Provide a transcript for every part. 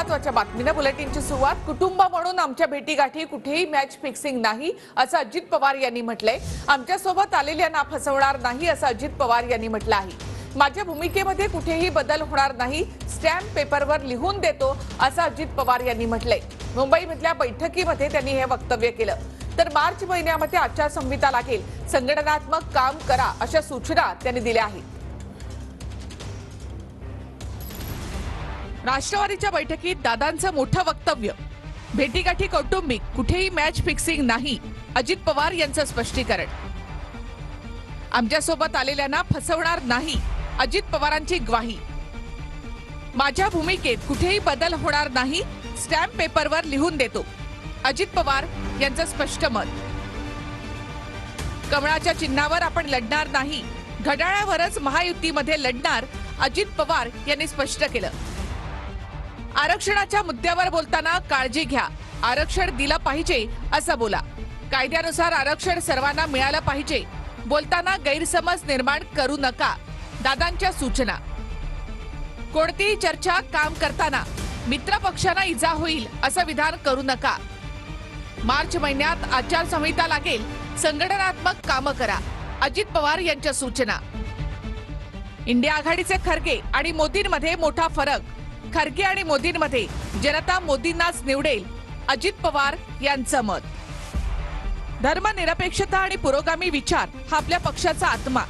महत्त्वाच्या बातमीने बुलेटिनची सुरुवात। कुटुंब म्हणून आमच्या भेटीगाठी कुठेही मॅच फिक्सिंग नाही असं अजित पवार यांनी म्हटलंय। आमच्यासोबत आलेल्यांना फसवणार नाही असं अजित पवार यांनी म्हटलं आहे। माझ्या भूमिकेमध्ये कुठेही बदल होणार नाही, स्टॅम्प पेपरवर लिहून देतो असं अजित पवार यांनी म्हटलंय। मुंबईमधल्या बैठकीमध्ये त्यांनी हे वक्तव्य केलं। तर मार्च महिन्यामध्ये आचारसंहिता लागेल, संघटनात्मक काम करा अशा सूचना त्यांनी दिल्या आहेत। राष्ट्रवादीच्या बैठकीत दादांचं मोठं वक्तव्य। भेटीगाठी कौटुंबिक, कुठेही मॅच फिक्सिंग नाही, अजित पवार यांचं स्पष्टीकरण। आमच्यासोबत आलेल्यांना फसवणार नाही, अजित पवारांची ग्वाही। माझ्या भूमिकेत कुठेही बदल होणार नाही, स्टॅम्प पेपरवर लिहून देतो, अजित पवार यांचं स्पष्ट मत। कमळाच्या चिन्हावर आपण लढणार नाही, घड्याळावरच महायुतीमध्ये लढणार, अजित पवार यांनी स्पष्ट केलं। आरक्षणाच्या मुद्द्यावर बोलताना काळजी घ्या, आरक्षण दिलं पाहिजे असं बोला। कायद्यानुसार आरक्षण सर्वांना मिळालं पाहिजे, बोलताना गैरसमज निर्माण करू नका, दादांच्या सूचना। कोणतीही चर्चा काम करताना मित्र पक्षांना इजा होईल असं विधान करू नका। मार्च महिन्यात आचारसंहिता लागेल, संघटनात्मक कामं करा, अजित पवार यांच्या सूचना। इंडिया आघाडीचे खरगे आणि मोदींमध्ये मोठा फरक। खरगे आणि मोदींमध्ये जनता मोदींनाच निवडेल, अजित पवार यांचं मत। धर्मनिरपेक्षता आणि पुरोगामी विचार हा आपल्या पक्षाचा आत्मा।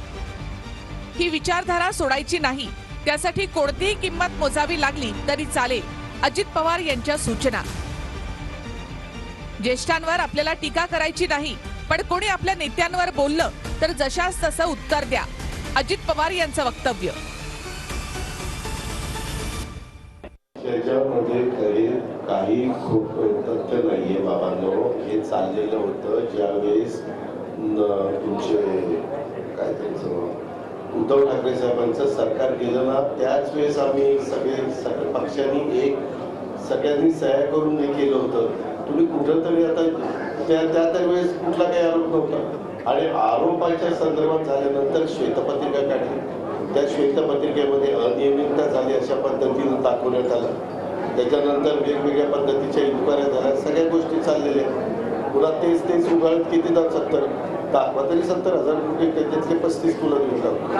ही विचारधारा सोडायची नाही, त्यासाठी कोणतीही किंमत मोजावी लागली तरी चालेल, अजित पवार यांच्या सूचना। ज्येष्ठांवर आपल्याला टीका करायची नाही, पण कोणी आपल्या नेत्यांवर बोललं तर जशास तसं उत्तर द्या, अजित पवार यांचं वक्तव्य। त्याच्यामध्ये काही खूप तथ्य नाहीये बाबांनो। हे चाललेलं होतं ज्यावेळेस तुमचे काय त्यांचं उद्धव ठाकरे साहेबांचं सरकार गेलं ना, त्याच वेळेस आम्ही सगळे पक्षांनी सगळ्यांनी सह्या करून हे केलं होतं। तुम्ही कुठंतरी आता त्या वेळेस कुठला काही आरोप नव्हता, आणि आरोपाच्या संदर्भात झाल्यानंतर श्वेतपत्रिका काढली। त्या श्वेतपत्रिकेमध्ये अनियमितता झाली अशा पद्धतीनं दाखवण्यात आलं। त्याच्यानंतर वेगवेगळ्या पद्धतीच्या इन्क्वायऱ्या झाल्या, सगळ्या गोष्टी चाललेल्या आहेत। पुन्हा तेच उघड किती दाखवा तरी 70,000 कोटी, त्याच्यातले 35 तुला देऊन टाकू।